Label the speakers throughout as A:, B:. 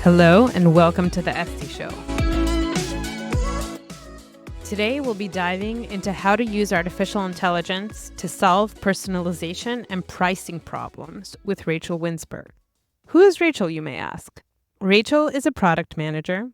A: Hello and welcome to the Esty Show. Today we'll be diving into how to use artificial intelligence to solve personalization and pricing problems with Rachel Windzberg. Who is Rachel, you may ask? Rachel is a product manager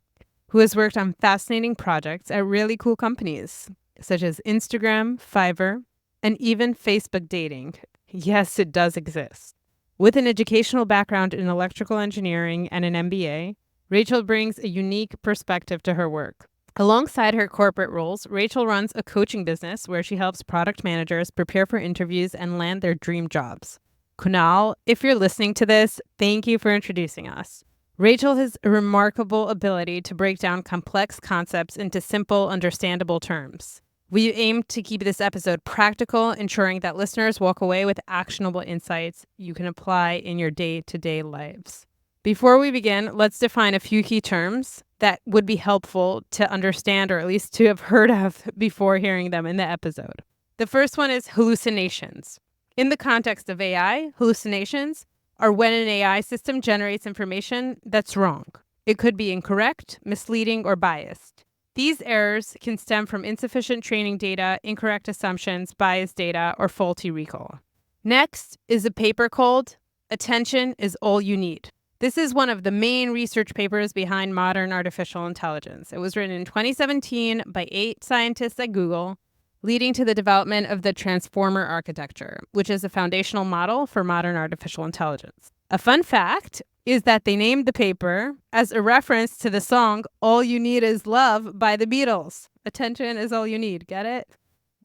A: who has worked on fascinating projects at really cool companies such as Instagram, Fiverr, and even Facebook dating. Yes, it does exist. With an educational background in electrical engineering and an MBA, Rachel brings a unique perspective to her work. Alongside her corporate roles, Rachel runs a coaching business where she helps product managers prepare for interviews and land their dream jobs. Kunal, if you're listening to this, thank you for introducing us. Rachel has a remarkable ability to break down complex concepts into simple, understandable terms. We aim to keep this episode practical, ensuring that listeners walk away with actionable insights you can apply in your day-to-day lives. Before we begin, let's define a few key terms that would be helpful to understand or at least to have heard of before hearing them in the episode. The first one is hallucinations. In the context of AI, hallucinations are when an AI system generates information that's wrong. It could be incorrect, misleading, or biased. These errors can stem from insufficient training data, incorrect assumptions, biased data, or faulty recall. Next is a paper called Attention is All You Need. This is one of the main research papers behind modern artificial intelligence. It was written in 2017 by 8 scientists at Google, leading to the development of the transformer architecture, which is a foundational model for modern artificial intelligence. A fun fact is that they named the paper as a reference to the song All You Need Is Love by the Beatles. Attention is all you need. Get it?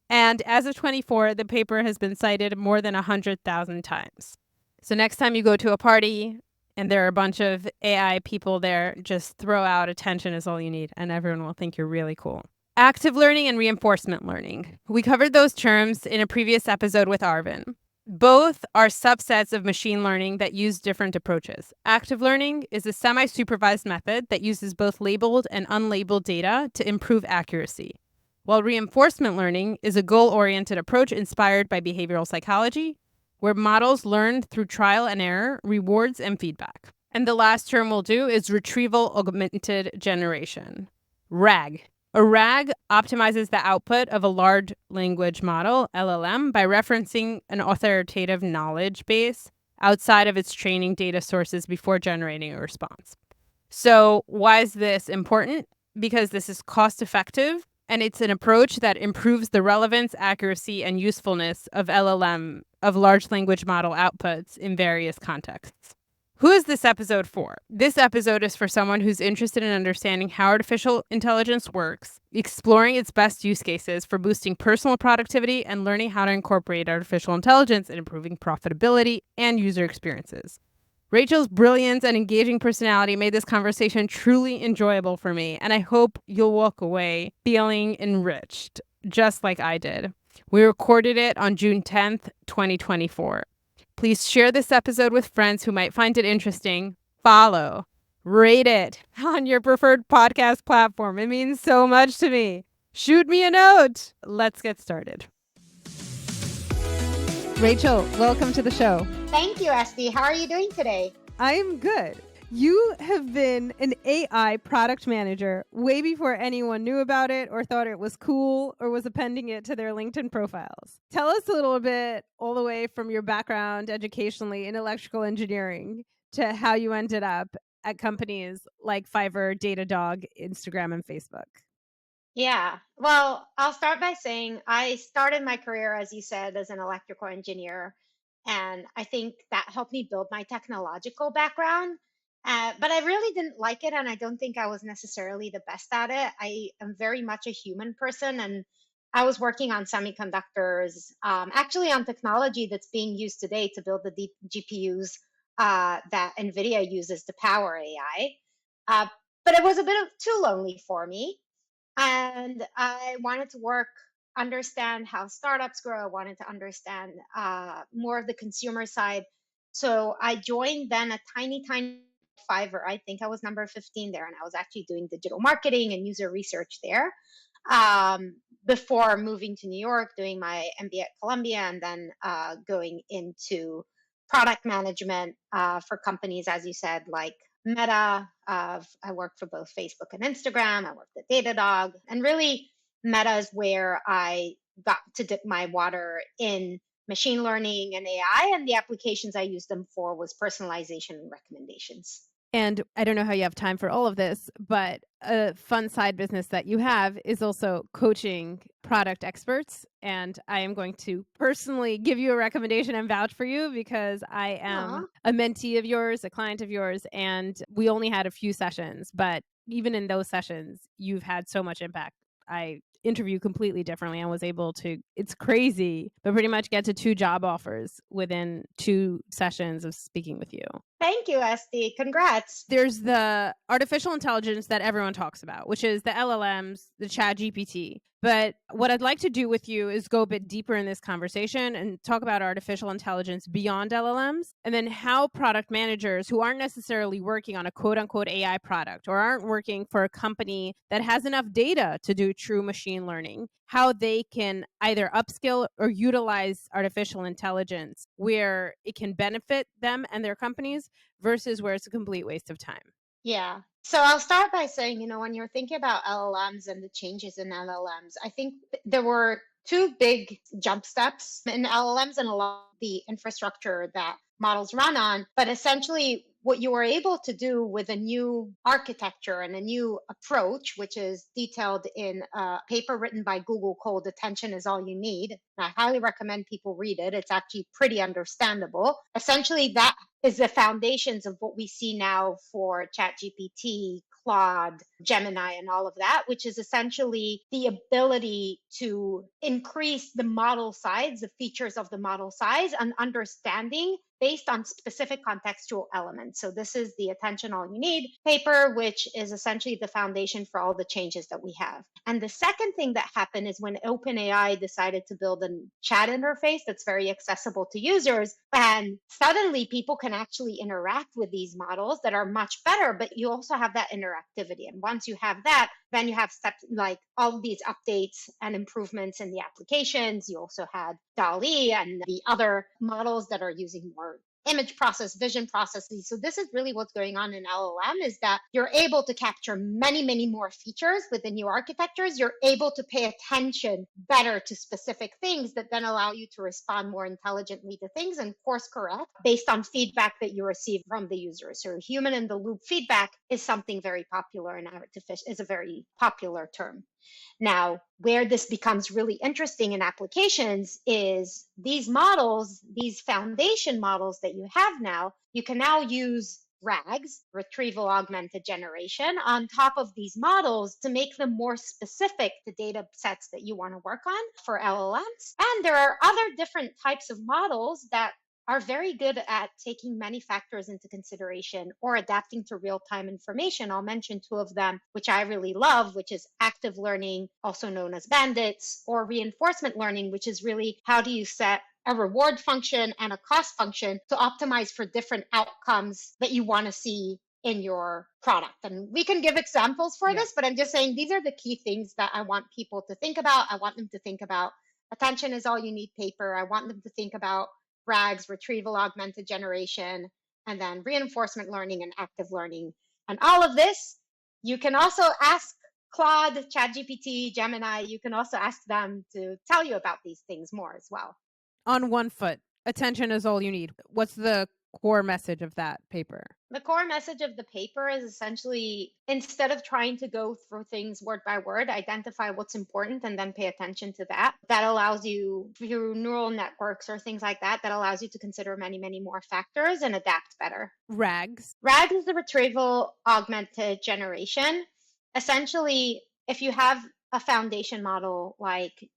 A: And as of 24, the paper has been cited more than 100,000 times. So next time you go to a party and there are a bunch of AI people there, just throw out attention is all you need and everyone will think you're really cool. Active learning and reinforcement learning. We covered those terms in a previous episode with Arvin. Both are subsets of machine learning that use different approaches. Active learning is a semi-supervised method that uses both labeled and unlabeled data to improve accuracy, while reinforcement learning is a goal-oriented approach inspired by behavioral psychology, where models learn through trial and error, rewards, and feedback. And the last term we'll do is retrieval augmented generation, RAG. A RAG optimizes the output of a large language model, LLM, by referencing an authoritative knowledge base outside of its training data sources before generating a response. So why is this important? Because this is cost effective and it's an approach that improves the relevance, accuracy, and usefulness of LLM, of large language model outputs in various contexts. Who is this episode for? This episode is for someone who's interested in understanding how artificial intelligence works, exploring its best use cases for boosting personal productivity, and learning how to incorporate artificial intelligence in improving profitability and user experiences. Rachel's brilliance and engaging personality made this conversation truly enjoyable for me, and I hope you'll walk away feeling enriched, just like I did. We recorded it on June 10th, 2024. Please share this episode with friends who might find it interesting. Follow, rate it on your preferred podcast platform. It means so much to me. Shoot me a note. Let's get started. Rachel, welcome to the show.
B: Thank you, Esty. How are you doing today?
A: I'm good. You have been an AI product manager way before anyone knew about it or thought it was cool or was appending it to their LinkedIn profiles. Tell us a little bit all the way from your background educationally in electrical engineering to how you ended up at companies like Fiverr, Datadog, Instagram, and Facebook.
B: Yeah. Well, I'll start by saying I started my career, as you said, as an electrical engineer. And I think that helped me build my technological background. But I really didn't like it. And I don't think I was necessarily the best at it. I am very much a human person. And I was working on semiconductors, actually on technology that's being used today to build the deep GPUs that NVIDIA uses to power AI. But it was a bit of too lonely for me. And I wanted to understand how startups grow. I wanted to understand more of the consumer side. So I joined then a tiny Fiverr. I think I was number 15 there, and I was actually doing digital marketing and user research there before moving to New York, doing my MBA at Columbia, and then going into product management for companies, as you said, like Meta. I worked for both Facebook and Instagram. I worked at Datadog. And really, Meta is where I got to dip my water in machine learning and AI. And the applications I used them for was personalization and recommendations.
A: And I don't know how you have time for all of this, but a fun side business that you have is also coaching product experts. And I am going to personally give you a recommendation and vouch for you because I
B: Aw.
A: am a mentee of yours, a client of yours, and we only had a few sessions. But even in those sessions, you've had so much impact. I interview completely differently and was able to, it's crazy, but pretty much get to 2 job offers within 2 sessions of speaking with you.
B: Thank you, Esty. Congrats.
A: There's the artificial intelligence that everyone talks about, which is the LLMs, the Chat GPT. But what I'd like to do with you is go a bit deeper in this conversation and talk about artificial intelligence beyond LLMs, and then how product managers who aren't necessarily working on a quote unquote AI product or aren't working for a company that has enough data to do true machine learning, how they can either upskill or utilize artificial intelligence where it can benefit them and their companies versus where it's a complete waste of time.
B: Yeah. So I'll start by saying, when you're thinking about LLMs and the changes in LLMs, I think there were two big jump steps in LLMs and a lot of the infrastructure that models run on. But essentially, what you were able to do with a new architecture and a new approach, which is detailed in a paper written by Google called Attention is All You Need. And I highly recommend people read it. It's actually pretty understandable. Essentially, that is the foundations of what we see now for ChatGPT, Claude, Gemini, and all of that, which is essentially the ability to increase the model size, the features of the model size, and understanding based on specific contextual elements. So this is the Attention All You Need paper, which is essentially the foundation for all the changes that we have. And the second thing that happened is when OpenAI decided to build a chat interface that's very accessible to users, and suddenly people can actually interact with these models that are much better, but you also have that interactivity. And once you have that, then you have steps like all of these updates and improvements in the applications. You also had DALL-E and the other models that are using more image process, vision processes. So this is really what's going on in LLM, is that you're able to capture many, many more features with the new architectures. You're able to pay attention better to specific things that then allow you to respond more intelligently to things and course correct based on feedback that you receive from the user. So human in the loop feedback is something very popular, and artificial is a very popular term. Now, where this becomes really interesting in applications is these models, these foundation models that you have now, you can now use RAGs, retrieval augmented generation, on top of these models to make them more specific to data sets that you want to work on for LLMs. And there are other different types of models that are very good at taking many factors into consideration or adapting to real-time information. I'll mention two of them, which I really love, which is active learning, also known as Bandits, or reinforcement learning, which is really how do you set a reward function and a cost function to optimize for different outcomes that you want to see in your product. And we can give examples for this, but I'm just saying these are the key things that I want people to think about. I want them to think about Attention is All You Need paper. I want them to think about RAGs, retrieval augmented generation, and then reinforcement learning and active learning. And all of this, you can also ask Claude, ChatGPT, Gemini, you can also ask them to tell you about these things more as well.
A: On one foot, attention is all you need. What's the core message of that paper?
B: The core message of the paper is essentially, instead of trying to go through things word by word, identify what's important and then pay attention to that. That allows you, through neural networks or things like that, that allows you to consider many, many more factors and adapt better.
A: RAGs.
B: RAG is the retrieval augmented generation. Essentially, if you have a foundation model like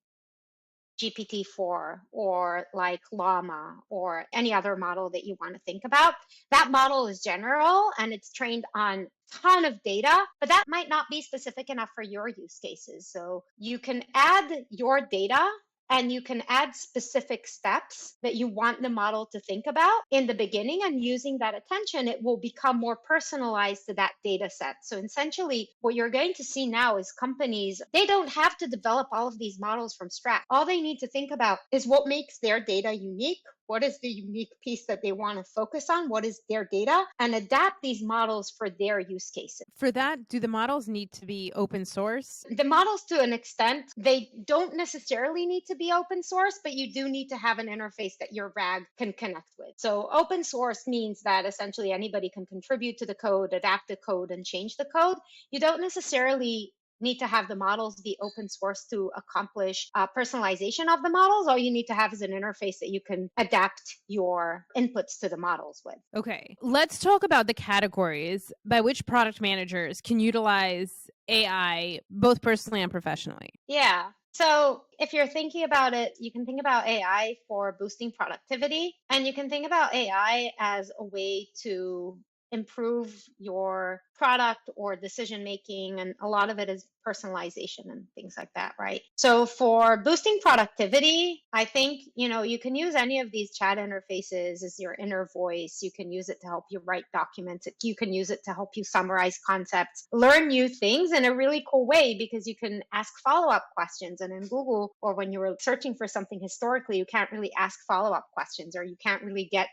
B: GPT-4 or like Llama or any other model that you want to think about, that model is general and it's trained on a ton of data, but that might not be specific enough for your use cases. So you can add your data and you can add specific steps that you want the model to think about in the beginning, and using that attention, it will become more personalized to that data set. So essentially, what you're going to see now is companies, they don't have to develop all of these models from scratch. All they need to think about is what makes their data unique, what is the unique piece that they want to focus on, what is their data, and adapt these models for their use cases.
A: For that, do the models need to be open source?
B: The models, to an extent, they don't necessarily need to be open source, but you do need to have an interface that your RAG can connect with. So open source means that essentially anybody can contribute to the code, adapt the code, and change the code. You don't necessarily need to have the models be open source to accomplish personalization of the models. All you need to have is an interface that you can adapt your inputs to the models with.
A: Okay, let's talk about the categories by which product managers can utilize AI both personally and professionally.
B: Yeah. So if you're thinking about it, you can think about AI for boosting productivity, and you can think about AI as a way to improve your product or decision making. And a lot of it is personalization and things like that, right? So for boosting productivity, I think, you can use any of these chat interfaces as your inner voice. You can use it to help you write documents. You can use it to help you summarize concepts, learn new things in a really cool way, because you can ask follow-up questions. And in Google, or when you were searching for something historically, you can't really ask follow-up questions, or you can't really get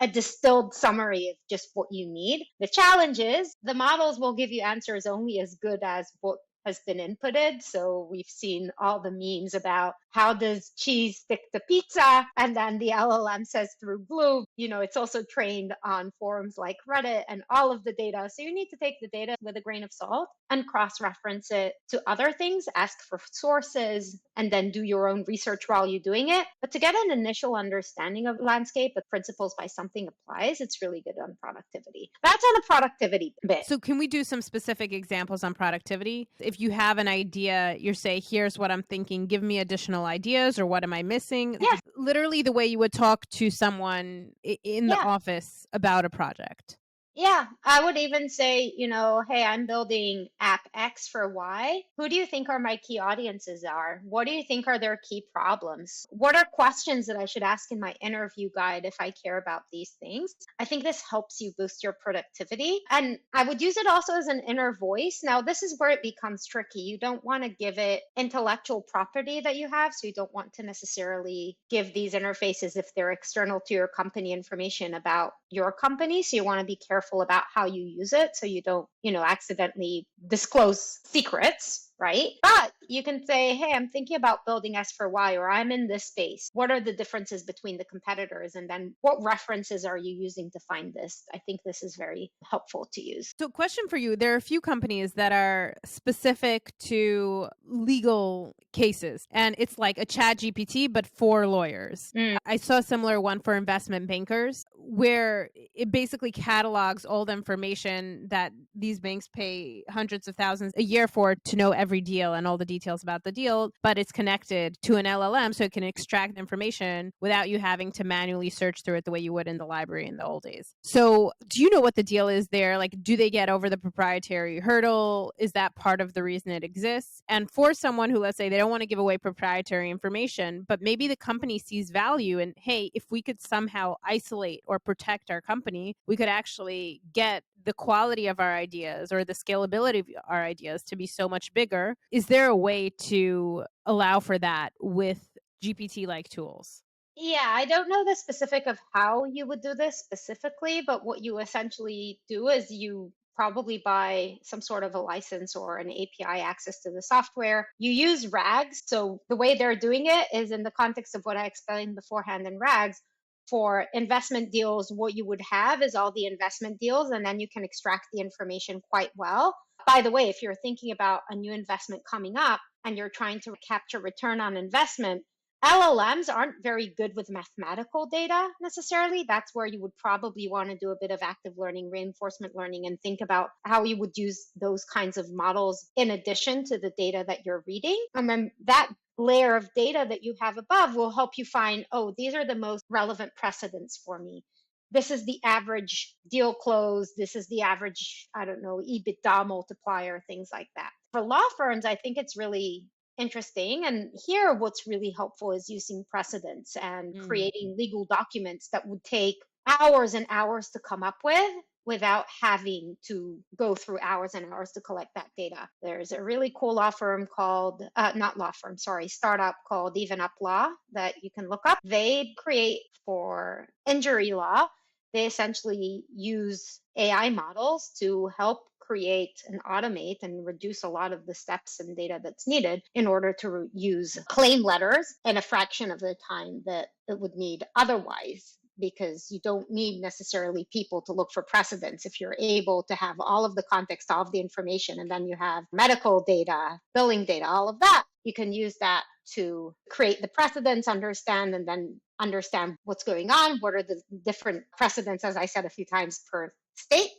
B: a distilled summary of just what you need. The challenge is the models will give you answers only as good as what has been inputted. So we've seen all the memes about how does cheese stick to pizza? And then the LLM says through glue. It's also trained on forums like Reddit and all of the data. So you need to take the data with a grain of salt and cross-reference it to other things, ask for sources, and then do your own research while you're doing it. But to get an initial understanding of the landscape, of principles by something applies, it's really good on productivity. That's on the productivity bit.
A: So can we do some specific examples on productivity? If you have an idea, you say, here's what I'm thinking, give me additional ideas, or what am I missing?
B: Yes.
A: Literally the way you would talk to someone in the office about a project.
B: Yeah, I would even say, hey, I'm building app X for Y. Who do you think are my key audiences are? What do you think are their key problems? What are questions that I should ask in my interview guide if I care about these things? I think this helps you boost your productivity. And I would use it also as an inner voice. Now, this is where it becomes tricky. You don't want to give it intellectual property that you have. So you don't want to necessarily give these interfaces, if they're external to your company, information about your company. So you want to be careful about how you use it, so you don't, accidentally disclose secrets, right? But you can say, hey, I'm thinking about building S for Y, or I'm in this space. What are the differences between the competitors? And then what references are you using to find this? I think this is very helpful to use.
A: So question for you, there are a few companies that are specific to legal cases, and it's like a chat GPT, but for lawyers. I saw a similar one for investment bankers, where it basically catalogs all the information that these banks pay hundreds of thousands a year for to know every deal and all the details about the deal, but it's connected to an LLM, so it can extract information without you having to manually search through it the way you would in the library in the old days. So do you know what the deal is there? Like, do they get over the proprietary hurdle? Is that part of the reason it exists? And for someone who, let's say, they don't want to give away proprietary information, but maybe the company sees value in, hey, if we could somehow isolate or protect our company, we could actually get the quality of our ideas or the scalability of our ideas to be so much bigger. Is there a way to allow for that with GPT-like tools?
B: Yeah, I don't know the specific of how you would do this specifically, but what you essentially do is you probably buy some sort of a license or an API access to the software. You use RAGs. So the way they're doing it is in the context of what I explained beforehand in RAGs. For investment deals, what you would have is all the investment deals, and then you can extract the information quite well. By the way, if you're thinking about a new investment coming up and you're trying to capture return on investment, LLMs aren't very good with mathematical data necessarily. That's where you would probably want to do a bit of active learning, reinforcement learning, and think about how you would use those kinds of models in addition to the data that you're reading. And then that layer of data that you have above will help you find, oh, these are the most relevant precedents for me. This is the average deal close. This is the average, I don't know, EBITDA multiplier, things like that. For law firms, I think it's really interesting. And here, what's really helpful is using precedents and creating legal documents that would take hours and hours to come up with. without having to go through hours and hours to collect that data. There's a really cool law firm called, not law firm, sorry, startup called Even Up Law that you can look up. They create for injury law. They essentially use AI models to help create and automate and reduce a lot of the steps and data that's needed in order to use claim letters in a fraction of the time that it would need otherwise, because you don't need necessarily people to look for precedents. If you're able to have all of the context, all of the information, and then you have medical data, billing data, all of that, you can use that to create the precedents, understand, and then understand what's going on. What are the different precedents, as I said a few times, per state?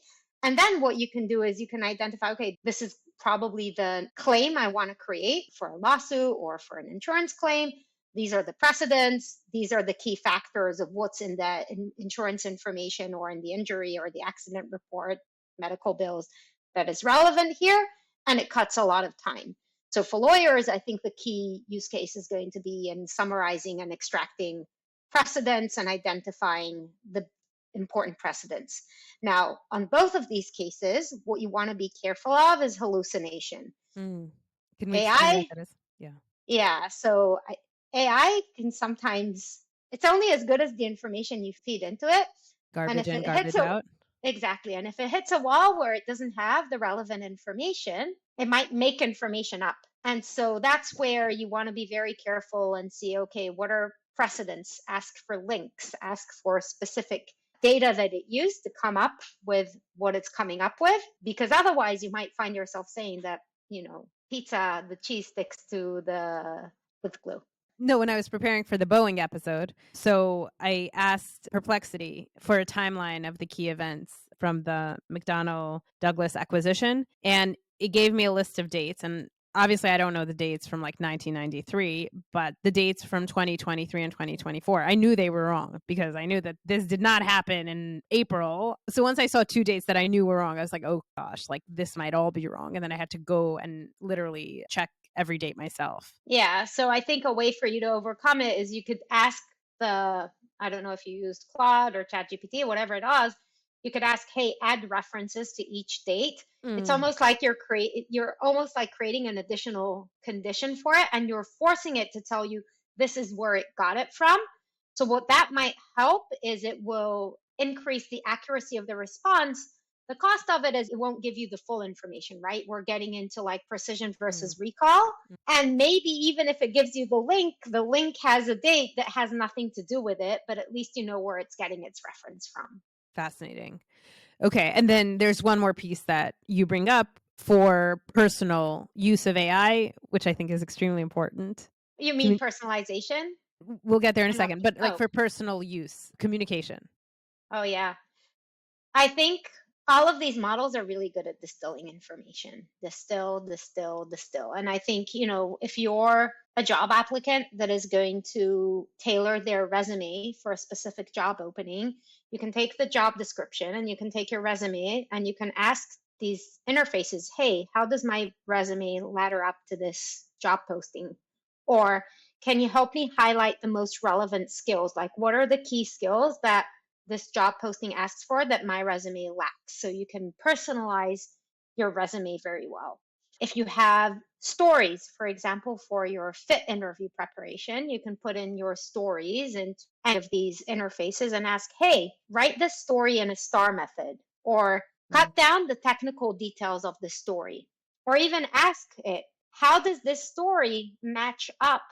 B: And then what you can do is you can identify, okay, this is probably the claim I want to create for a lawsuit or for an insurance claim. These are the precedents. These are the key factors of what's in the insurance information or in the injury or the accident report, medical bills that is relevant here. And it cuts a lot of time. So for lawyers, I think the key use case is going to be in summarizing and extracting precedents and identifying the important precedents. Now, on both of these cases, what you want to be careful of is hallucination.
A: Can we explain what
B: AI,
A: that is? Yeah.
B: yeah. So AI can sometimes, it's only as good as the information you feed into it. And
A: Garbage
B: if
A: in,
B: it hits
A: garbage
B: a,
A: out.
B: exactly. And if it hits a wall where it doesn't have the relevant information, it might make information up. And so that's where you want to be very careful and see, okay, what are precedents? Ask for links, ask for specific data that it used to come up with what it's coming up with, because otherwise you might find yourself saying that, pizza, the cheese sticks to the with glue.
A: No, when I was preparing for the Boeing episode, so I asked Perplexity for a timeline of the key events from the McDonnell Douglas acquisition, and it gave me a list of dates. And obviously, I don't know the dates from like 1993, but the dates from 2023 and 2024, I knew they were wrong because I knew that this did not happen in April. So once I saw two dates that I knew were wrong, I was like, oh gosh, like this might all be wrong. And then I had to go and literally check every date myself.
B: Yeah. So I think a way for you to overcome it is you could ask I don't know if you used Claude or ChatGPT or whatever it is, you could ask, hey, add references to each date. It's almost like you're almost like creating an additional condition for it, and you're forcing it to tell you this is where it got it from. So what that might help is it will increase the accuracy of the response. The cost of it is it won't give you the full information, right? We're getting into like precision versus recall. And maybe even if it gives you the link has a date that has nothing to do with it, but at least you know where it's getting its reference from.
A: Fascinating. Okay. And then there's one more piece that you bring up for personal use of AI, which I think is extremely important.
B: You mean personalization?
A: We'll get there in a
B: I'm not,
A: second, but like
B: oh,
A: for personal use, communication.
B: oh yeah. I think all of these models are really good at distilling information. Distill, distill, distill. And I think, if you're a job applicant that is going to tailor their resume for a specific job opening, you can take the job description and you can take your resume and you can ask these interfaces, hey, how does my resume ladder up to this job posting? Or can you help me highlight the most relevant skills? Like, what are the key skills that this job posting asks for that my resume lacks? So you can personalize your resume very well. If you have stories, for example, for your fit interview preparation, you can put in your stories into any of these interfaces and ask, hey, write this story in a star method, or cut down the technical details of the story, or even ask it, how does this story match up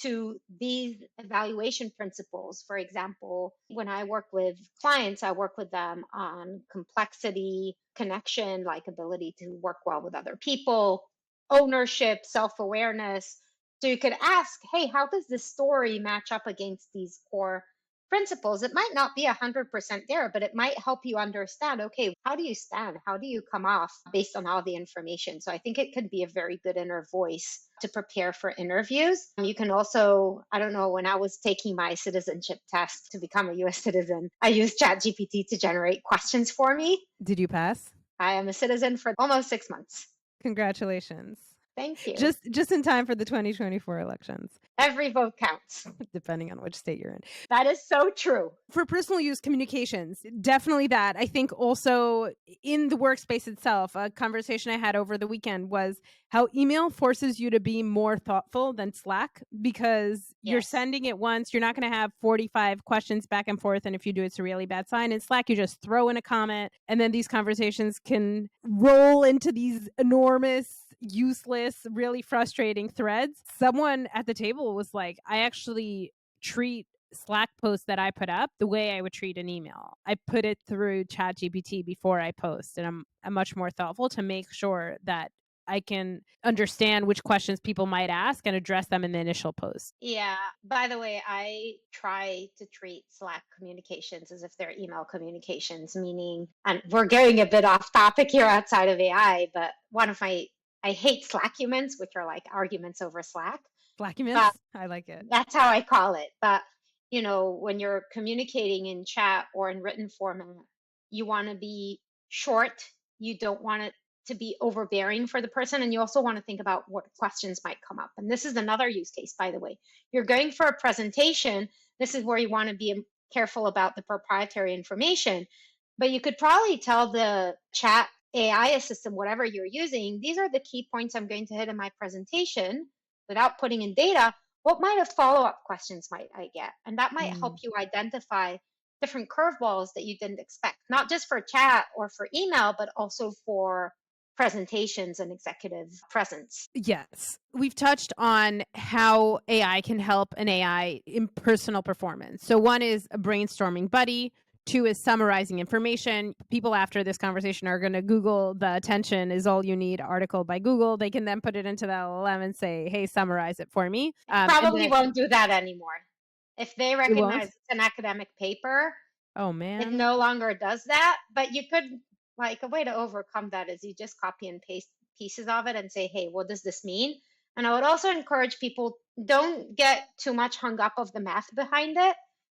B: to these evaluation principles? For example, when I work with clients, I work with them on complexity, connection, like ability to work well with other people, ownership, self awareness. So you could ask, hey, how does this story match up against these core principles? It might not be 100% there, but it might help you understand, okay, how do you stand? How do you come off based on all the information? So I think it could be a very good inner voice to prepare for interviews. You can also, I don't know, when I was taking my citizenship test to become a US citizen, I used ChatGPT to generate questions for me.
A: Did you pass?
B: I am a citizen for almost 6 months.
A: Congratulations.
B: Thank you.
A: Just in time for the 2024 elections,
B: Every vote counts.
A: depending on which state you're in.
B: That is so true.
A: For personal use communications, definitely that. I think also in the workspace itself, a conversation I had over the weekend was how email forces you to be more thoughtful than Slack, because you're
B: Yes.
A: sending it once. You're not going to have 45 questions back and forth. And if you do, it's a really bad sign. In Slack, you just throw in a comment, and then these conversations can roll into these enormous, useless, really frustrating threads. Someone at the table was like, I actually treat Slack post that I put up the way I would treat an email. I put it through ChatGPT before I post, and I'm much more thoughtful to make sure that I can understand which questions people might ask and address them in the initial post.
B: Yeah. By the way, I try to treat Slack communications as if they're email communications, meaning, and we're getting a bit off topic here outside of AI, but I hate Slack humans, which are like arguments over Slack. But
A: Documents, I like it.
B: that's how I call it. But, when you're communicating in chat or in written format, you want to be short. You don't want it to be overbearing for the person. And you also want to think about what questions might come up. And this is another use case, by the way. You're going for a presentation. This is where you want to be careful about the proprietary information. But you could probably tell the chat AI assistant, whatever you're using, these are the key points I'm going to hit in my presentation without putting in data. What might have follow-up questions might I get? And that might help you identify different curveballs that you didn't expect, not just for chat or for email, but also for presentations and executive presence.
A: Yes. We've touched on how AI can help an AI in personal performance. So one is a brainstorming buddy. Two is summarizing information. People after this conversation are going to Google the attention is all you need article by Google. They can then put it into the LLM and say, hey, summarize it for me.
B: Probably won't do that anymore. If they
A: It won't?
B: recognize it's an academic paper,
A: Oh,
B: it
A: man.
B: no longer does that. But you could, like, a way to overcome that is you just copy and paste pieces of it and say, hey, what does this mean? And I would also encourage people, don't get too much hung up of the math behind it.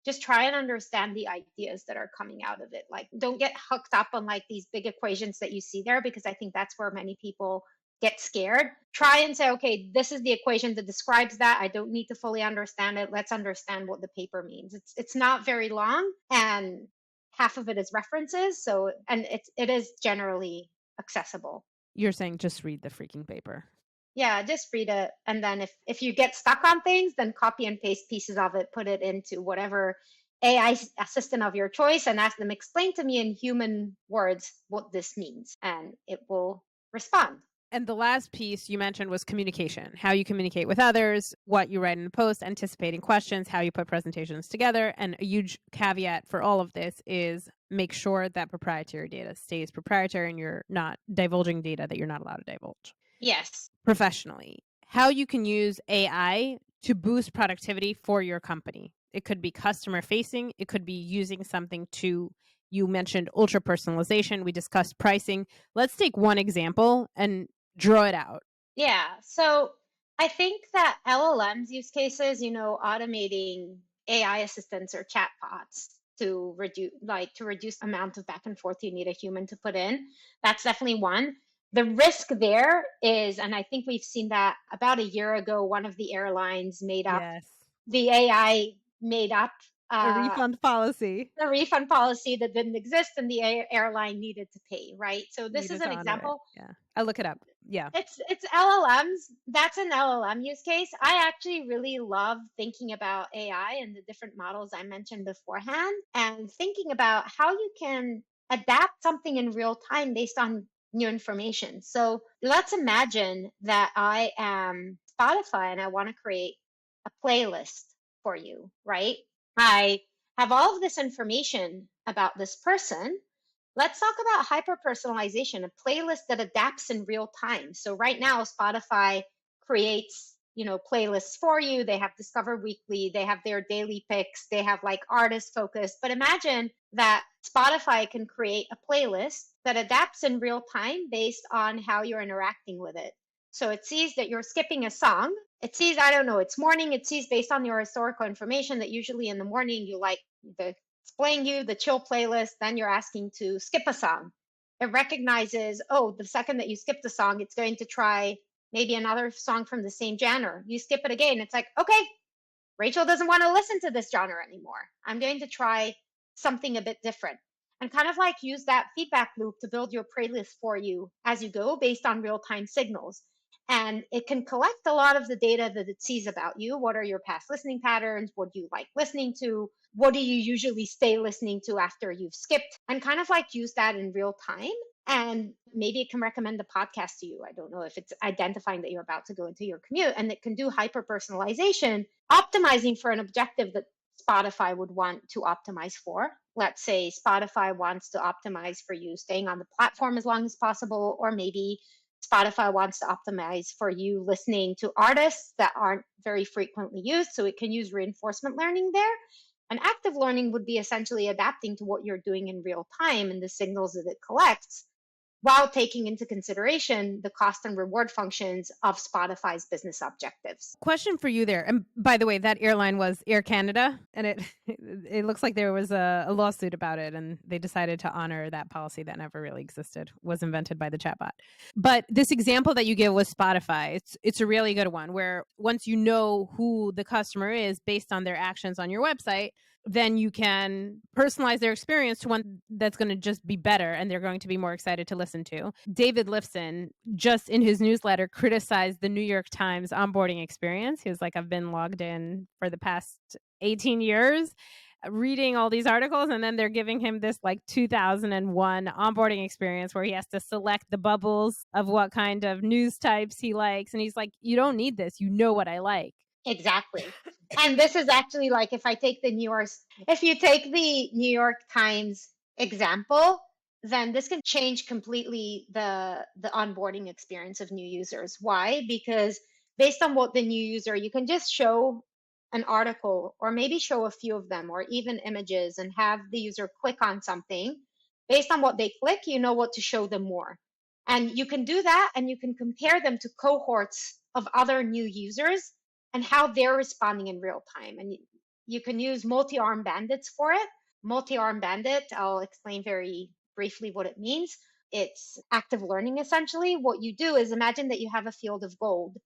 B: Just try and understand the ideas that are coming out of it. Like, don't get hooked up on like these big equations that you see there, because I think that's where many people get scared. Try and say, okay, this is the equation that describes that. I don't need to fully understand it. Let's understand what the paper means. It's not very long, and half of it is references. So, and it is generally accessible.
A: You're saying just read the freaking paper.
B: Yeah, just read it. And then if you get stuck on things, then copy and paste pieces of it, put it into whatever AI assistant of your choice, and ask them, explain to me in human words what this means. And it will respond.
A: And the last piece you mentioned was communication, how you communicate with others, what you write in a post, anticipating questions, how you put presentations together. And a huge caveat for all of this is make sure that proprietary data stays proprietary and you're not divulging data that you're not allowed to divulge.
B: Yes.
A: Professionally, how you can use AI to boost productivity for your company. It could be customer facing. It could be using something to, you mentioned ultra personalization. We discussed pricing. Let's take one example and draw it out.
B: Yeah. So I think that LLMs use cases, automating AI assistants or chatbots to reduce amount of back and forth you need a human to put in. That's definitely one. The risk there is, and I think we've seen that about a year ago, one of the airlines made up,
A: Yes.
B: the AI made up
A: A refund policy.
B: the refund policy that didn't exist, and the airline needed to pay, right? So this
A: Needed
B: is
A: to
B: an
A: honor it.
B: example.
A: Yeah. I'll look it up. Yeah.
B: It's LLMs. That's an LLM use case. I actually really love thinking about AI and the different models I mentioned beforehand, and thinking about how you can adapt something in real time based on new information. So let's imagine that I am Spotify and I want to create a playlist for you, right? I have all of this information about this person. Let's talk about hyper-personalization, a playlist that adapts in real time. So right now, Spotify creates, playlists for you. They have Discover Weekly, they have their daily picks, they have like artist focus. But imagine that Spotify can create a playlist that adapts in real time based on how you're interacting with it. So it sees that you're skipping a song. It sees, I don't know, it's morning. It sees based on your historical information that usually in the morning you like it's playing you the chill playlist, then you're asking to skip a song. It recognizes, oh, the second that you skip the song, it's going to try maybe another song from the same genre. You skip it again. It's like, okay, Rachel doesn't want to listen to this genre anymore. I'm going to try something a bit different. And kind of like use that feedback loop to build your playlist for you as you go based on real time signals. And it can collect a lot of the data that it sees about you. What are your past listening patterns? What do you like listening to? What do you usually stay listening to after you've skipped? And kind of like use that in real time. And maybe it can recommend a podcast to you. I don't know if it's identifying that you're about to go into your commute, and it can do hyper personalization, optimizing for an objective that Spotify would want to optimize for. Let's say Spotify wants to optimize for you staying on the platform as long as possible, or maybe Spotify wants to optimize for you listening to artists that aren't very frequently used. So it can use reinforcement learning there. And active learning would be essentially adapting to what you're doing in real time and the signals that it collects, while taking into consideration the cost and reward functions of Spotify's business objectives.
A: Question for you there. And by the way, that airline was Air Canada, and it it looks like there was a lawsuit about it, and they decided to honor that policy that never really existed, was invented by the chatbot. But this example that you give with Spotify, it's a really good one, where once you know who the customer is based on their actions on your website, then you can personalize their experience to one that's going to just be better and they're going to be more excited to listen to. David Lifson, just in his newsletter, criticized the New York Times onboarding experience. He was like, I've been logged in for the past 18 years reading all these articles, and then they're giving him this like 2001 onboarding experience where he has to select the bubbles of what kind of news types he likes. And he's like, you don't need this. You know what I like.
B: Exactly. And this is actually like, if you take the New York Times example, then this can change completely the onboarding experience of new users. Why? Because based on what the new user, you can just show an article or maybe show a few of them or even images and have the user click on something. Based on what they click, you know what to show them more. And you can do that and you can compare them to cohorts of other new users and how they're responding in real time. And you can use multi-arm bandits for it. Multi-arm bandit, I'll explain very briefly what it means. It's active learning, essentially. What you do is imagine that you have a field of gold.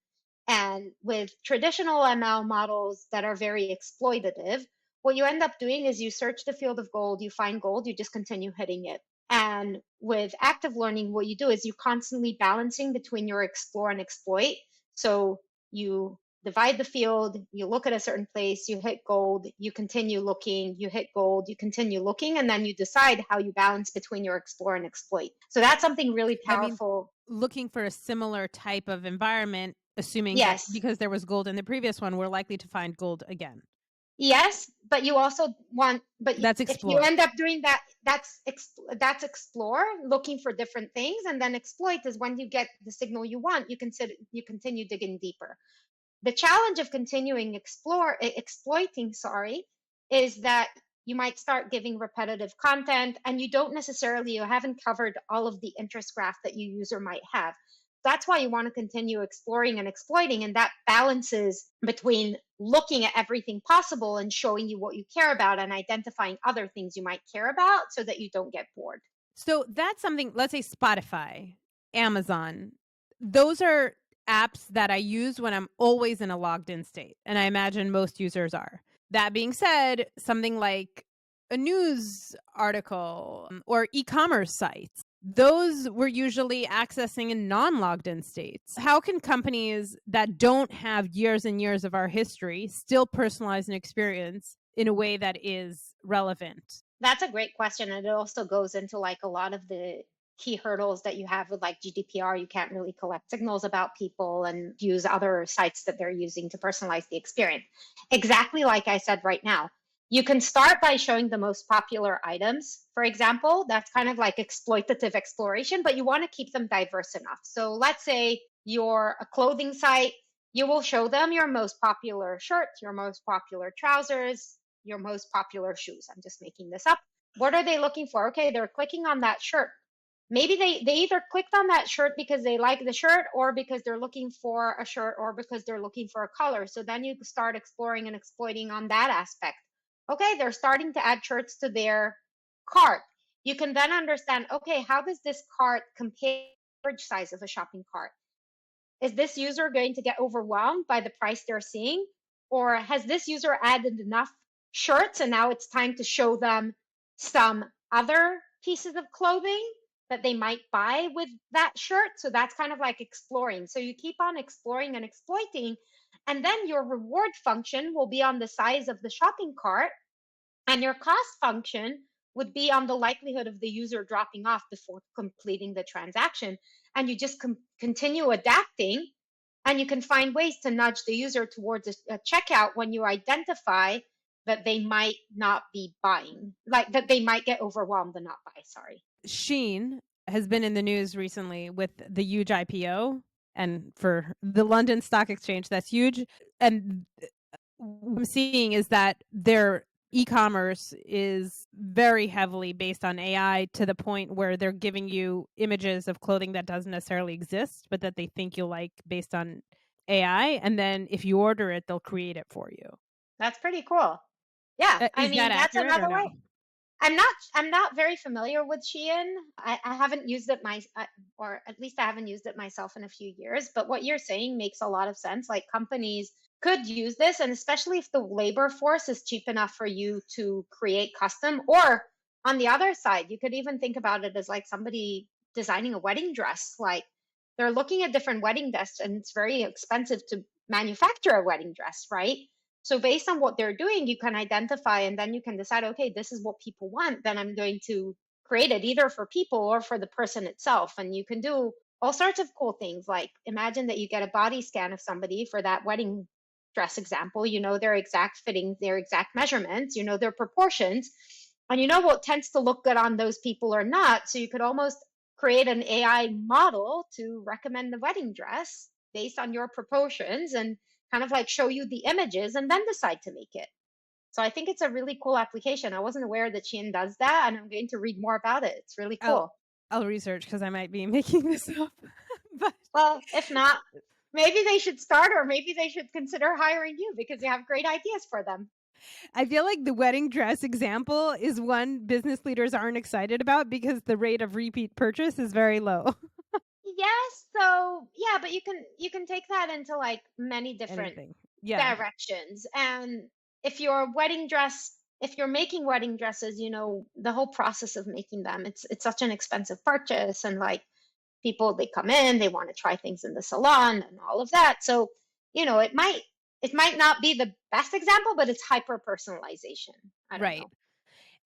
B: And with traditional ML models that are very exploitative, what you end up doing is you search the field of gold, you find gold, you just continue hitting it. And with active learning, what you do is you're constantly balancing between your explore and exploit. So you divide the field, you look at a certain place, you hit gold, you continue looking, you hit gold, you continue looking, and then you decide how you balance between your explore and exploit. So that's something really powerful.
A: Looking for a similar type of environment, assuming
B: Yes.
A: that because there was gold in the previous one, we're likely to find gold again.
B: Yes, but you also want, but
A: That's
B: if
A: explore.
B: you end up doing that, that's explore, looking for different things, and then exploit is when you get the signal you want, you continue digging deeper. The challenge of continuing exploiting, is that you might start giving repetitive content and you haven't covered all of the interest graph that your user might have. That's why you want to continue exploring and exploiting. And that balances between looking at everything possible and showing you what you care about and identifying other things you might care about so that you don't get bored.
A: So that's something, let's say Spotify, Amazon, those are apps that I use when I'm always in a logged in state. And I imagine most users are. That being said, something like a news article or e-commerce sites, those we're usually accessing in non-logged in states. How can companies that don't have years and years of our history still personalize an experience in a way that is relevant?
B: That's a great question. And it also goes into like a lot of the key hurdles that you have with like GDPR. You can't really collect signals about people and use other sites that they're using to personalize the experience. Exactly like I said right now. You can start by showing the most popular items, for example. That's kind of like exploitative exploration, but you want to keep them diverse enough. So let's say you're a clothing site, you will show them your most popular shirt, your most popular trousers, your most popular shoes. I'm just making this up. What are they looking for? Okay, they're clicking on that shirt. Maybe they either clicked on that shirt because they like the shirt or because they're looking for a shirt or because they're looking for a color. So then you start exploring and exploiting on that aspect. Okay, they're starting to add shirts to their cart. You can then understand, okay, how does this cart compare to the average size of a shopping cart? is this user going to get overwhelmed by the price they're seeing? Or has this user added enough shirts and now it's time to show them some other pieces of clothing that they might buy with that shirt? So that's kind of like exploring. So you keep on exploring and exploiting. And then your reward function will be on the size of the shopping cart, and your cost function would be on the likelihood of the user dropping off before completing the transaction. And you just continue adapting, and you can find ways to nudge the user towards a checkout when you identify that they might not be buying, like that they might get overwhelmed and not buy. Sorry.
A: Shein has been in the news recently with the huge IPO, and for the London Stock Exchange, that's huge. And what I'm seeing is that their e-commerce is very heavily based on AI, to the point where they're giving you images of clothing that doesn't necessarily exist, but that they think you'll like based on AI. And then if you order it, they'll create it for you.
B: That's pretty cool. Yeah, I
A: Is that
B: mean, that's
A: accurate or
B: another
A: no?
B: way. I'm not very familiar with Shein. I haven't used it or at least I haven't used it myself in a few years. But what you're saying makes a lot of sense. Like, companies could use this, and especially if the labor force is cheap enough for you to create custom. Or on the other side, you could even think about it as like somebody designing a wedding dress. Like, they're looking at different wedding desks, and it's very expensive to manufacture a wedding dress, right? So based on what they're doing, you can identify, and then you can decide, okay, this is what people want. Then I'm going to create it either for people or for the person itself. And you can do all sorts of cool things. Like, imagine that you get a body scan of somebody for that wedding dress example. You know their exact fittings, their exact measurements, you know their proportions, and you know what tends to look good on those people or not. So you could almost create an AI model to recommend the wedding dress based on your proportions, and kind of like show you the images and then decide to make it. So I think it's a really cool application. I wasn't aware that Shein does that, and I'm going to read more about it. It's really
A: I'll
B: cool.
A: I'll research, because I might be making this up. But
B: Well, if not, maybe they should start, or maybe they should consider hiring you because you have great ideas for them.
A: I feel like the wedding dress example is one business leaders aren't excited about, because the rate of repeat purchase is very low.
B: Yes, so yeah, but you can take that into like many different
A: Anything. Yeah.
B: directions. And if you're making wedding dresses, you know, the whole process of making them, it's such an expensive purchase. And like, people, they come in, they want to try things in the salon and all of that. So, you know, it might not be the best example, but it's hyper personalization. I don't
A: Right.
B: know.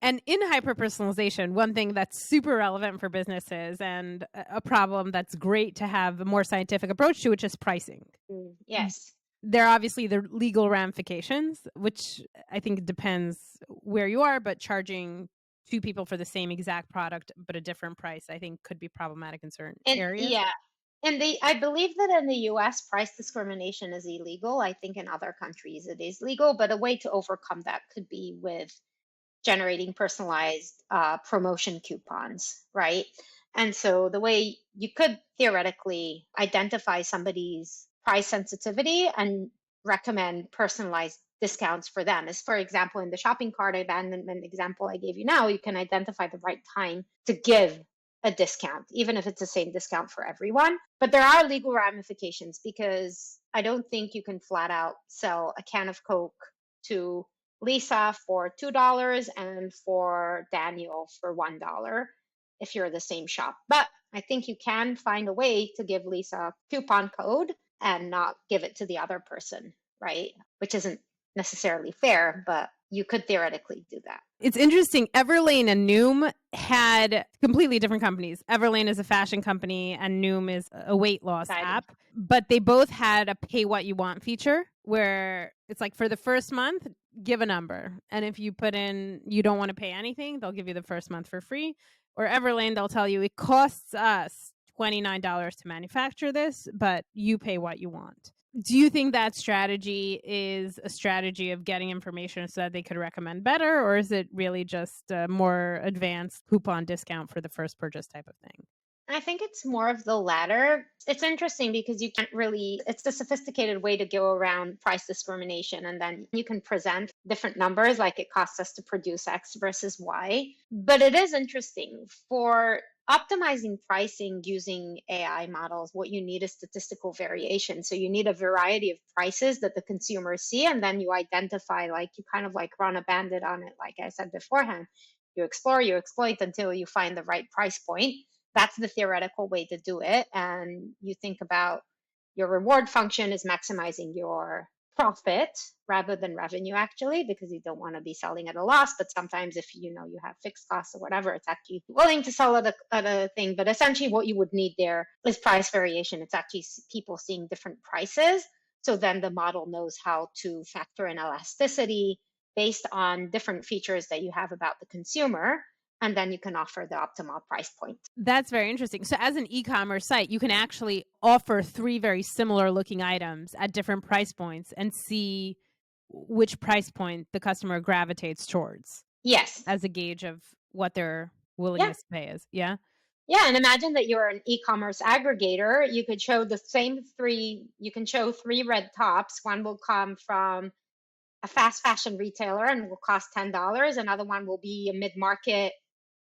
A: And in hyper-personalization, one thing that's super relevant for businesses, and a problem that's great to have a more scientific approach to, which is pricing.
B: Yes.
A: There are obviously the legal ramifications, which I think depends where you are, but charging two people for the same exact product but a different price, I think, could be problematic in certain
B: And
A: areas.
B: yeah, I believe that in the US, price discrimination is illegal. I think in other countries it is legal, but a way to overcome that could be with generating personalized promotion coupons, right? And so the way you could theoretically identify somebody's price sensitivity and recommend personalized discounts for them is, for example, in the shopping cart abandonment example I gave you now, you can identify the right time to give a discount, even if it's the same discount for everyone. But there are legal ramifications, because I don't think you can flat out sell a can of Coke to Lisa for $2 and for Daniel for $1 if you're the same shop. But I think you can find a way to give Lisa a coupon code and not give it to the other person, right? Which isn't necessarily fair, but you could theoretically do that.
A: It's interesting. Everlane and Noom had completely different companies. Everlane is a fashion company, and Noom is a weight loss
B: Exciting.
A: app. But they both had a pay what you want feature, where it's like, for the first month, give a number. And if you put in you don't want to pay anything, they'll give you the first month for free. Or Everlane, they'll tell you it costs us $29 to manufacture this, but you pay what you want. Do you think that strategy is a strategy of getting information so that they could recommend better, or is it really just a more advanced coupon discount for the first purchase type of thing?
B: I think it's more of the latter. It's interesting because you can't really, it's a sophisticated way to go around price discrimination. And then you can present different numbers, like it costs us to produce X versus Y. But it is interesting for optimizing pricing using AI models. What you need is statistical variation. So you need a variety of prices that the consumers see. And then you identify, like, you kind of like run a bandit on it, like I said beforehand. You explore, you exploit until you find the right price point. That's the theoretical way to do it. And you think about your reward function is maximizing your profit rather than revenue, actually, because you don't want to be selling at a loss. But sometimes if you have fixed costs or whatever, it's actually willing to sell at a thing. But essentially what you would need there is price variation. It's actually people seeing different prices. So then the model knows how to factor in elasticity based on different features that you have about the consumer, and then you can offer the optimal price point.
A: That's very interesting. So as an e-commerce site, you can actually offer three very similar looking items at different price points and see which price point the customer gravitates towards
B: Yes.
A: as a gauge of what their
B: Yeah.
A: willingness to pay is. Yeah.
B: Yeah. And imagine that you're an e-commerce aggregator. You could show you can show three red tops. One will come from a fast fashion retailer and will cost $10. Another one will be a mid-market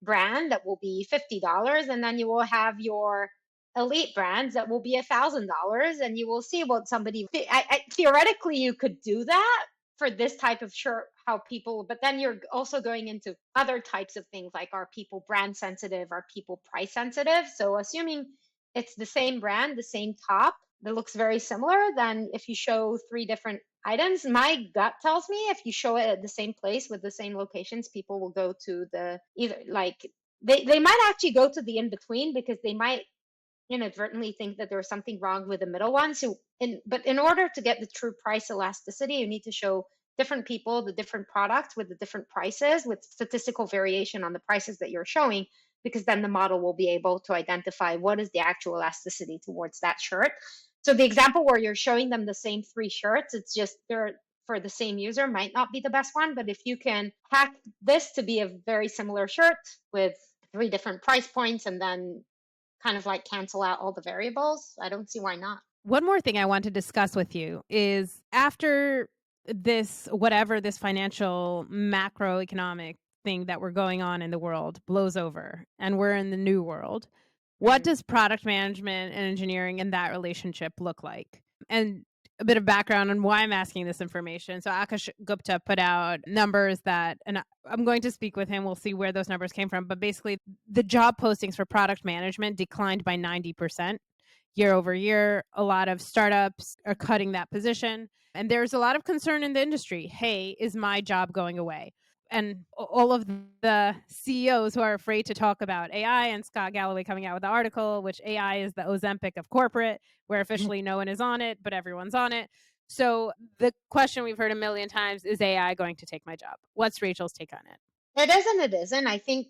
B: brand that will be $50. And then you will have your elite brands that will be $1,000. And you will see what theoretically, you could do that for this type of shirt, how people, but then you're also going into other types of things, like, are people brand sensitive? Are people price sensitive? So assuming it's the same brand, the same top that looks very similar, then if you show three different items, my gut tells me if you show it at the same place with the same locations, people will go to the either, like, they might actually go to the in between because they might inadvertently think that there's something wrong with the middle one. But in order to get the true price elasticity, you need to show different people the different products with the different prices with statistical variation on the prices that you're showing, because then the model will be able to identify what is the actual elasticity towards that shirt. So the example where you're showing them the same three shirts, it's just they're for the same user might not be the best one. But if you can hack this to be a very similar shirt with three different price points and then kind of like cancel out all the variables, I don't see why not.
A: One more thing I want to discuss with you is after this, whatever this financial macroeconomic thing that we're going on in the world blows over and we're in the new world, what
B: Mhm.
A: does product management and engineering and that relationship look like? And a bit of background on why I'm asking this information. So Akash Gupta put out numbers that, and I'm going to speak with him. We'll see where those numbers came from. But basically, the job postings for product management declined by 90% year over year. A lot of startups are cutting that position. And there's a lot of concern in the industry. Hey, is my job going away? And all of the CEOs who are afraid to talk about AI, and Scott Galloway coming out with the article, which AI is the Ozempic of corporate, where officially no one is on it, but everyone's on it. So the question we've heard a million times is AI going to take my job? What's Rachel's take on it?
B: It is and it isn't. I think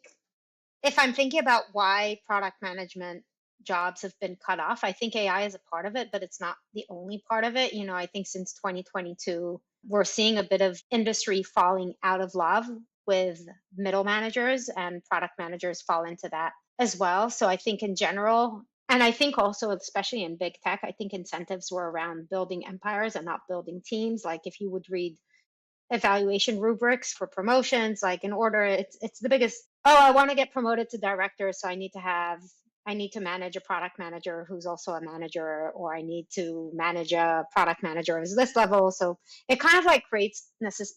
B: if I'm thinking about why product management jobs have been cut off, I think AI is a part of it, but it's not the only part of it. I think since 2022, we're seeing a bit of industry falling out of love with middle managers, and product managers fall into that as well. So I think in general, and I think also, especially in big tech, I think incentives were around building empires and not building teams. Like, if you would read evaluation rubrics for promotions, like, in order, it's the biggest, oh, I want to get promoted to director, so I need to manage a product manager who's also a manager, or I need to manage a product manager who's this level. So it kind of like creates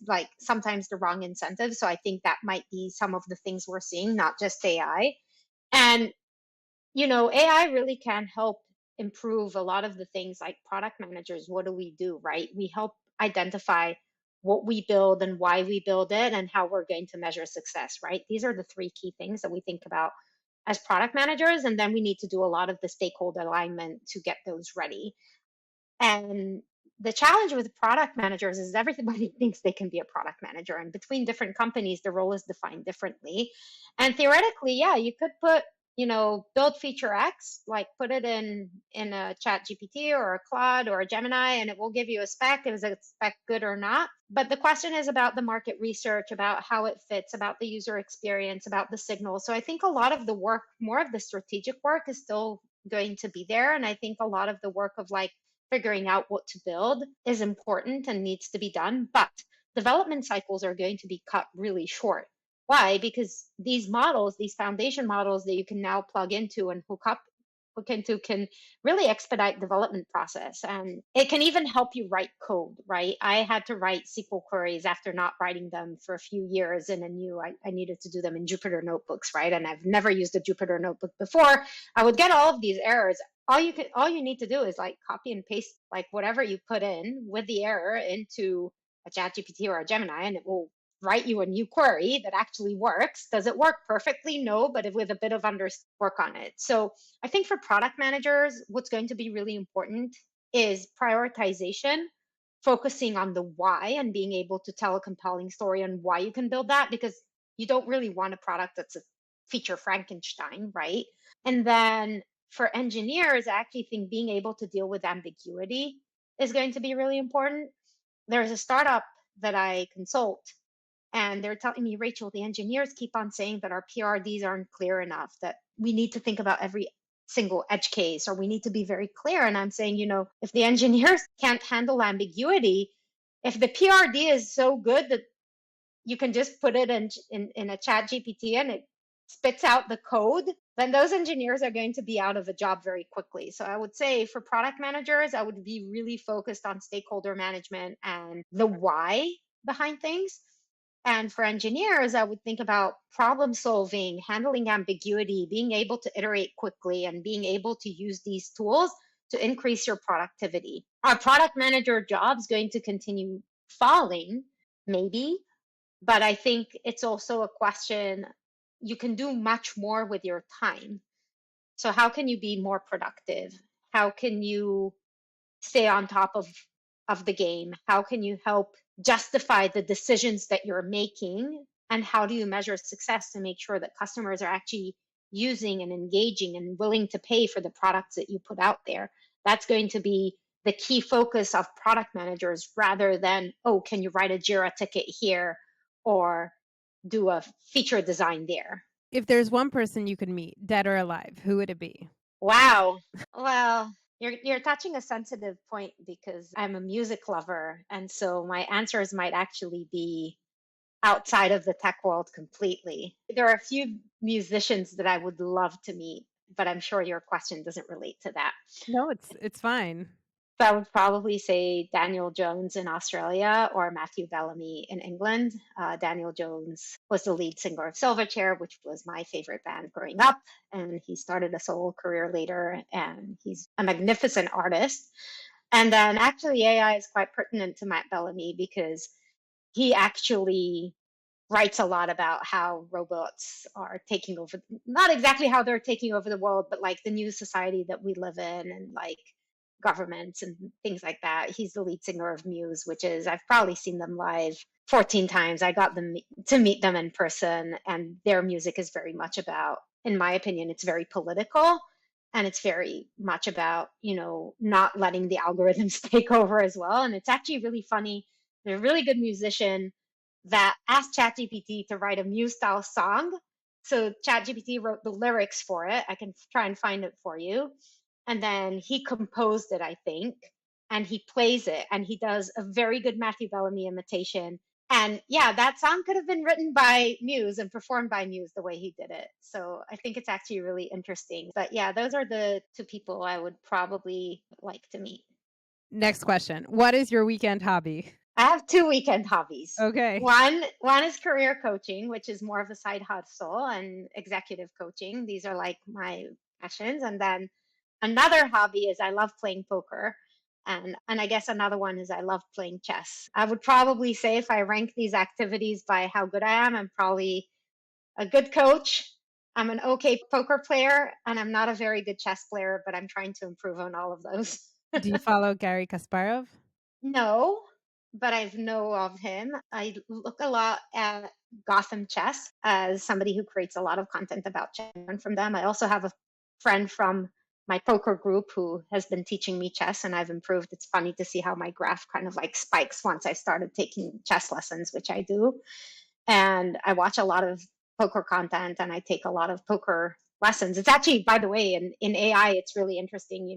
B: like sometimes the wrong incentive. So I think that might be some of the things we're seeing, not just AI. And AI really can help improve a lot of the things, like product managers. What do we do, right? We help identify what we build and why we build it and how we're going to measure success, right? These are the three key things that we think about as product managers. And then we need to do a lot of the stakeholder alignment to get those ready. And the challenge with product managers is everybody thinks they can be a product manager. And between different companies, the role is defined differently. And theoretically, yeah, you could put build feature X, like put it in a chat GPT or a Claude or a Gemini, and it will give you a spec. Is a spec good or not? But the question is about the market research, about how it fits, about the user experience, about the signal. So I think a lot of the work, more of the strategic work, is still going to be there. And I think a lot of the work of like figuring out what to build is important and needs to be done. But development cycles are going to be cut really short. Why? Because these models, these foundation models that you can now plug into and hook into, can really expedite development process. And it can even help you write code, right? I had to write SQL queries after not writing them for a few years, and I knew I needed to do them in Jupyter notebooks, right? And I've never used a Jupyter notebook before. I would get all of these errors. All you need to do is like copy and paste like whatever you put in with the error into a chat GPT or a Gemini, and it will write you a new query that actually works. Does it work perfectly? No, but with a bit of work on it. So I think for product managers, what's going to be really important is prioritization, focusing on the why and being able to tell a compelling story on why you can build that, because you don't really want a product that's a feature Frankenstein, right? And then for engineers, I actually think being able to deal with ambiguity is going to be really important. There's a startup that I consult, and they're telling me, Rachel, the engineers keep on saying that our PRDs aren't clear enough, that we need to think about every single edge case, or we need to be very clear. And I'm saying, if the engineers can't handle ambiguity, if the PRD is so good that you can just put it in a chat GPT and it spits out the code, then those engineers are going to be out of a job very quickly. So I would say for product managers, I would be really focused on stakeholder management and the why behind things. And for engineers, I would think about problem solving, handling ambiguity, being able to iterate quickly, and being able to use these tools to increase your productivity. Are product manager jobs going to continue falling? Maybe. But I think it's also a question, you can do much more with your time. So, how can you be more productive? How can you stay on top of the game? How can you help justify the decisions that you're making? And how do you measure success to make sure that customers are actually using and engaging and willing to pay for the products that you put out there? That's going to be the key focus of product managers, rather than, oh, can you write a Jira ticket here or do a feature design there?
A: If there's one person you could meet, dead or alive, who would it be?
B: Wow. Well, you're touching a sensitive point because I'm a music lover, and so my answers might actually be outside of the tech world completely. There are a few musicians that I would love to meet, but I'm sure your question doesn't relate to that.
A: No, it's fine.
B: So I would probably say Daniel Jones in Australia or Matthew Bellamy in England. Daniel Jones was the lead singer of Silverchair, which was my favorite band growing up. And he started a solo career later, and he's a magnificent artist. And then actually, AI is quite pertinent to Matt Bellamy because he actually writes a lot about how robots are taking over, not exactly how they're taking over the world, but like the new society that we live in, and like governments and things like that. He's the lead singer of Muse, which is, I've probably seen them live 14 times. I got them to meet them in person, and their music is very much about, in my opinion, it's very political. And it's very much about, not letting the algorithms take over as well. And it's actually really funny. They're a really good musician that asked ChatGPT to write a Muse style song. So ChatGPT wrote the lyrics for it. I can try and find it for you. And then he composed it, I think, and he plays it, and he does a very good Matthew Bellamy imitation. And yeah, that song could have been written by Muse and performed by Muse the way he did it. So I think it's actually really interesting. But yeah, those are the two people I would probably like to meet.
A: Next question. What is your weekend hobby?
B: I have two weekend hobbies.
A: Okay.
B: One is career coaching, which is more of a side hustle, and executive coaching. These are like my passions. And then another hobby is I love playing poker. And I guess another one is I love playing chess. I would probably say, if I rank these activities by how good I am, I'm probably a good coach. I'm an okay poker player, and I'm not a very good chess player, but I'm trying to improve on all of those.
A: Do you follow Gary Kasparov?
B: No, but I know of him. I look a lot at Gotham Chess as somebody who creates a lot of content about chess. I learn from them. I also have a friend from my poker group who has been teaching me chess, and I've improved. It's funny to see how my graph kind of like spikes once I started taking chess lessons, which I do. And I watch a lot of poker content and I take a lot of poker lessons. It's actually, by the way, in AI, it's really interesting.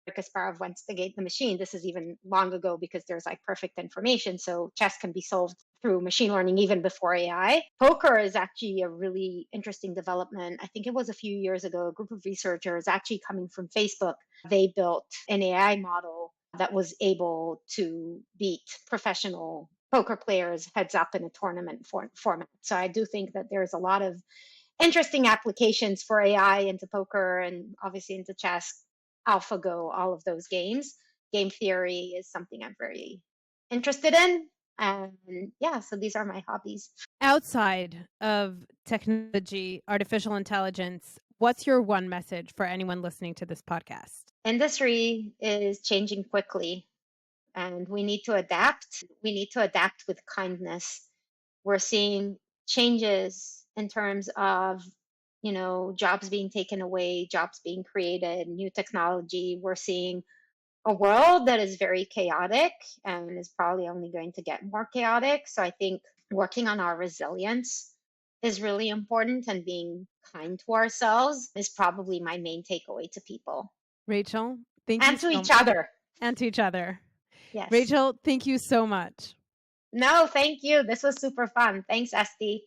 B: Like Kasparov went to gate the machine. This is even long ago because there's like perfect information. So chess can be solved through machine learning even before AI. Poker is actually a really interesting development. I think it was a few years ago, a group of researchers actually coming from Facebook, they built an AI model that was able to beat professional poker players heads up in a tournament format. So I do think that there's a lot of interesting applications for AI into poker and obviously into chess, AlphaGo, all of those games. Game theory is something I'm very interested in. And yeah, so these are my hobbies.
A: Outside of technology, artificial intelligence, what's your one message for anyone listening to this podcast?
B: Industry is changing quickly and we need to adapt. We need to adapt with kindness. We're seeing changes in terms of, jobs being taken away, jobs being created, new technology. We're seeing a world that is very chaotic and is probably only going to get more chaotic. So I think working on our resilience is really important, and being kind to ourselves is probably my main takeaway to people
A: Rachel, thank you
B: and to
A: so
B: each
A: much.
B: other.
A: And to each other.
B: Yes.
A: Rachel, thank you so much.
B: No, thank you. This was super fun. Thanks, Esty.